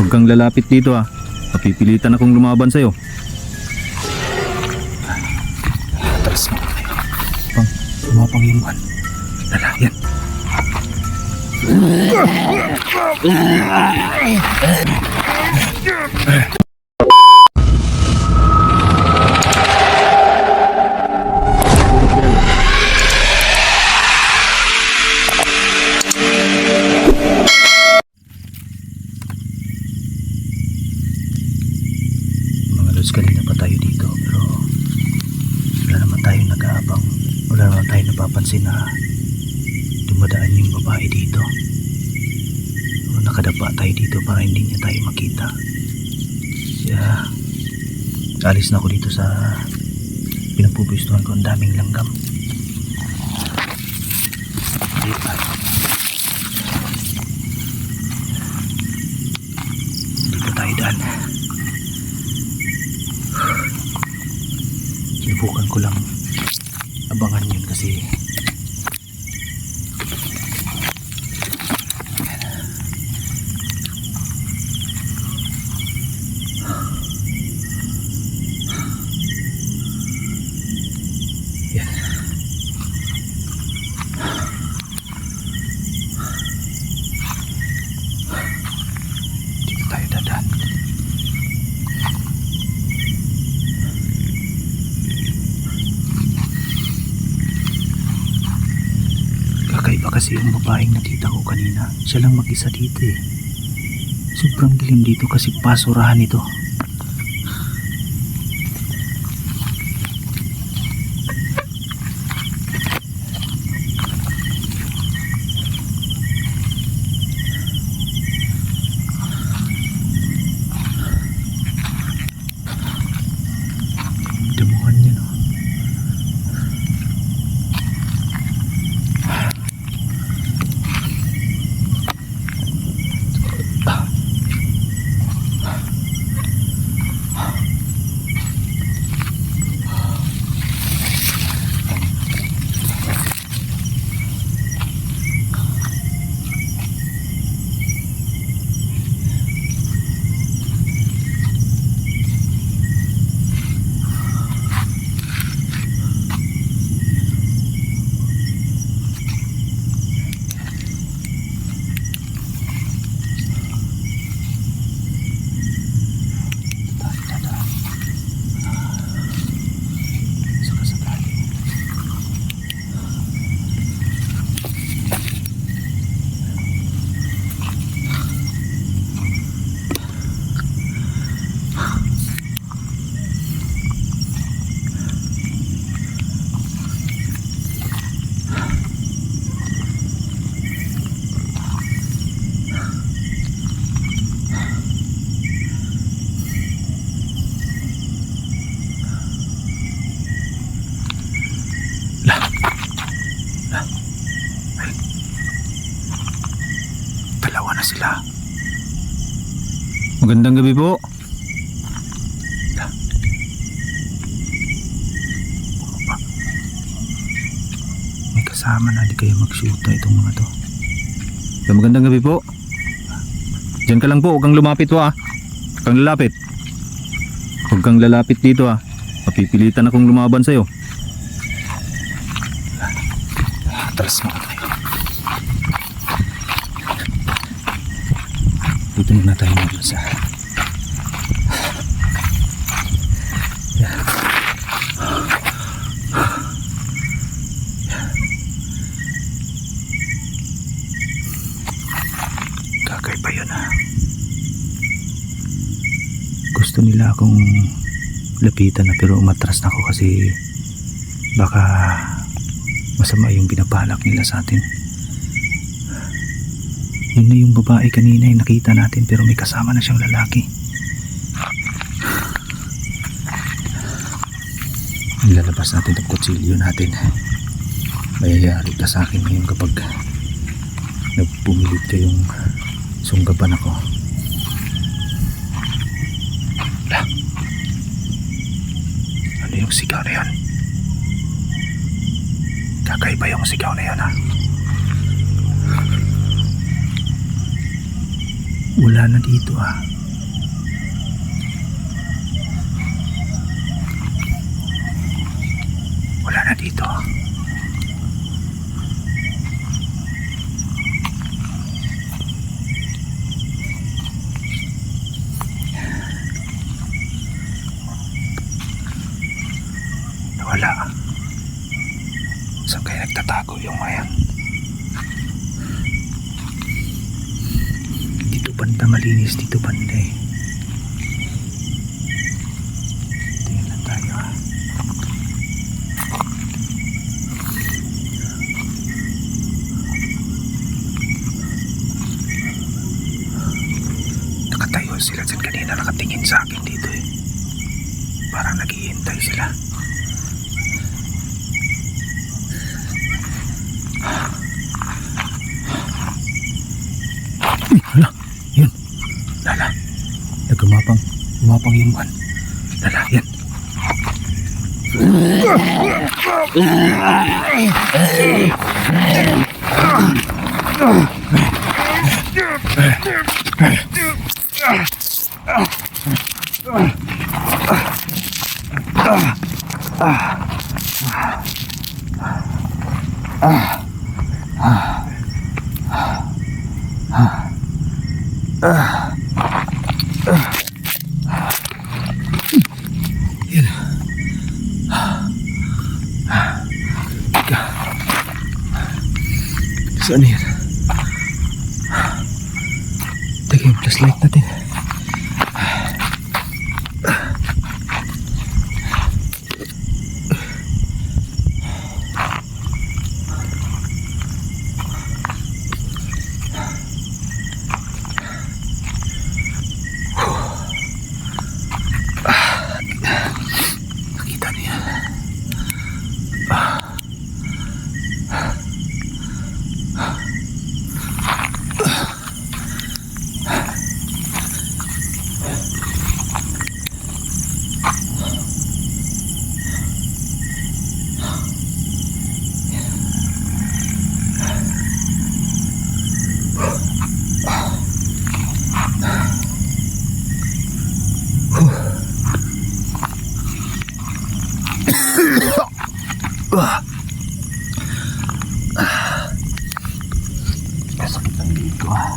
Huwag kang lalapit dito ah. Papipilitan akong lumaban sa'yo. Atras mo. Sumapangiruan. Lalayan. Mga lods, kanina pa tayo dito pero wala naman tayong nag-aabang, wala naman tayong napapansin na dumadaan yung babae dito. So, nakadapa tayo dito para hindi niya tayo makita. Kaya alis na ako dito sa pinagpupustuhan ko. Ang daming langgam dito. Dito tayo daan. Sinubukan ko lang abangan yun kasi yan. Dito tayo dadaan. Kakaiba kasi yung babaeng nakita ko kanina. Siya lang mag-isa dito eh. Sobrang dilim dito kasi basurahan ito. Damuhan niya no. Dalawa na sila. Magandang gabi po. Bumaba. May kasama na, di kayo mag-shoota itong mga to. Magandang gabi po. Diyan ka lang po, huwag kang lumapit po ah. Huwag kang lalapit. Huwag kang lalapit dito ah. Papipilitan akong lumaban sa'yo. Atras mo tayo. Dito muna tayo sa kakaiba yun ah. Gusto nila akong lapitan na pero umatras na ako kasi baka masama yung binabalak nila sa atin. Yun na yung babae kanina yung nakita natin pero may kasama na siyang lalaki. Ilalabas natin ang kutsilyo natin. Mayayari ka sa akin ngayon kapag nagpumilit kayong sunggaban ako. Ano yung sigaw na yun? Kakaiba yung sigaw na yun ha. Wala na dito ah. Wala na dito. Wala. Saan kaya nagtatago yung mga yan? Dito banda malinis, dito banda eh. Tingnan lang tayo ha. Nakatayo sila dyan kanina, nakatingin sa akin dito eh. Parang naghihintay sila. Hala, yun. Lala. Gumapang yung one. Lala, yan. Yan. Saan yan? Teka yung flashlight natin. Nakita niya. Sakit ang liig ko ah.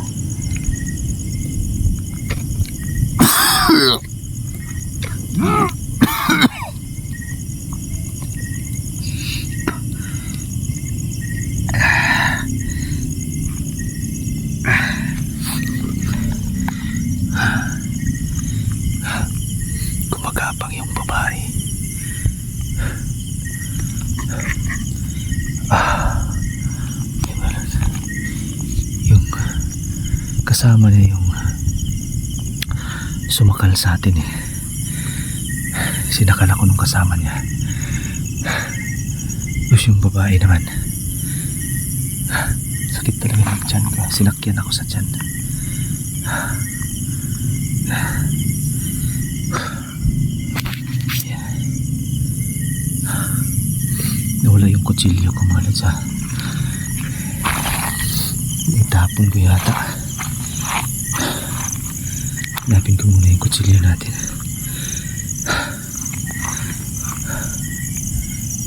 Gumagapang yung babae. Yung kasama niya yung sumakal sa atin eh. Sinakal ako nung kasama niya. Tapos yung babae naman, sakit talaga ng tiyan ko. Sinakyan ako sa tiyan. Nawala yung kutsilyo ko mga lods ha. Itapon ko yata. Hanapin ko muna yung kutsilyo natin.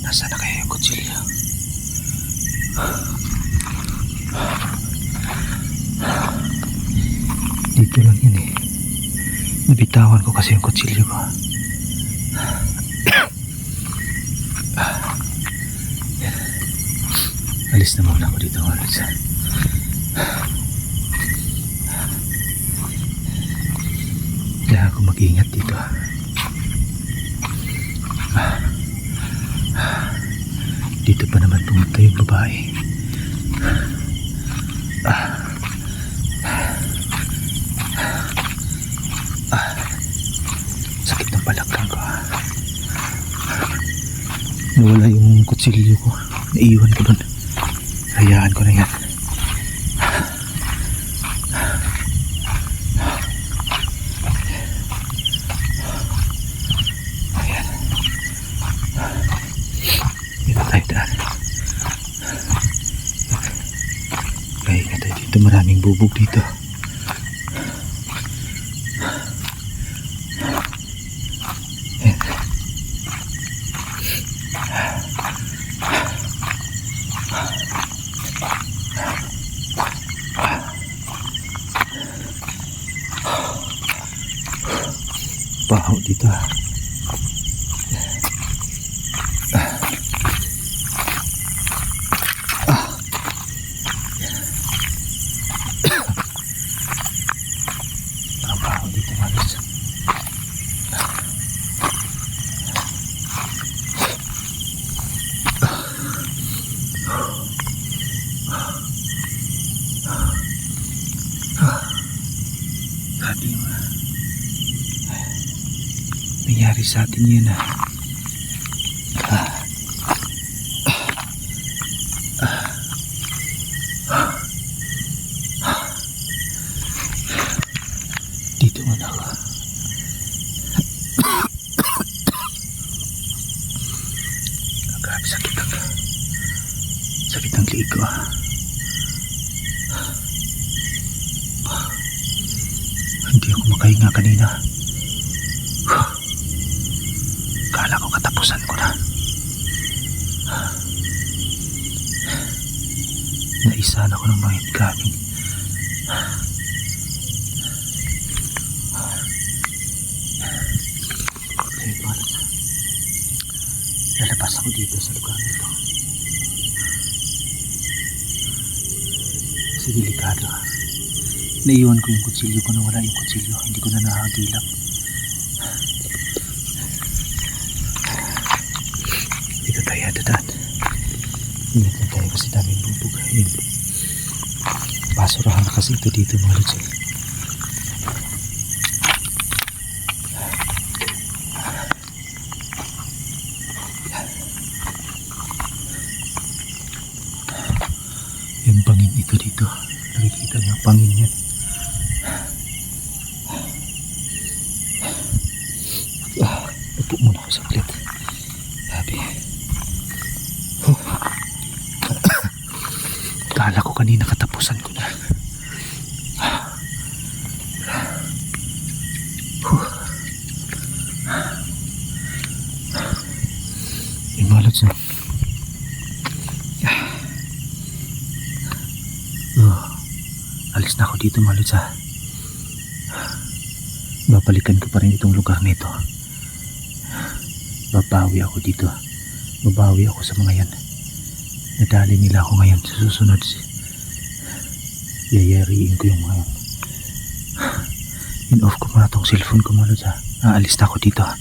Nasaan na kaya yung kutsilyo? Dito lang yun eh. Nabitawan ko kasi yung kutsilyo ko. Alis na muna ako dito mga lods. Kaya ako mag-ingat dito. Dito pa naman pumunta yung babae. Sakit ng balakang ko. Nawala yung kutsilyo ko. Naiwan ko doon. Hayaan ko na yan. Ayan. Dito tayo daan. Pahinga tayo dito. Maraming bubog dito. Ayan. Baho dito. Baho dito mga lods. Sabi mo, nangyari sa atin yun ah. Dito man ako. Grabe, sakit ang liig ko ah. Hindi ako makahinga kanina. Kala ko katapusan ko na. Naisahan ako ng mga incoming. Lalabas ako dito sa lugar nito. Kasi delikado. Naiwan ko yung kutsilyo ko, nawala yung kutsilyo. Hindi ko na nahagilap. Dito tayo dadaan. Ingat na tayo kasi daming bubog. Yun. Basurahan na kasi ito dito mga lods. Yung bangin ito dito. Nakikita niyo ang bangin yan. Upo muna ako saglit. Sabi. Kala ko kanina katapusan ko na. Yung mga lods na. Alis na ako dito mga lods ha. Babalikan ko pa rin itong lugar nito. Babawi ako dito. Babawi ako sa mga yan. Nadali nila ako ngayon sa susunod. Yayariin ko yung mga yan. In-off ko muna tong cellphone ko mga lods ha. Aalis na ako dito ha.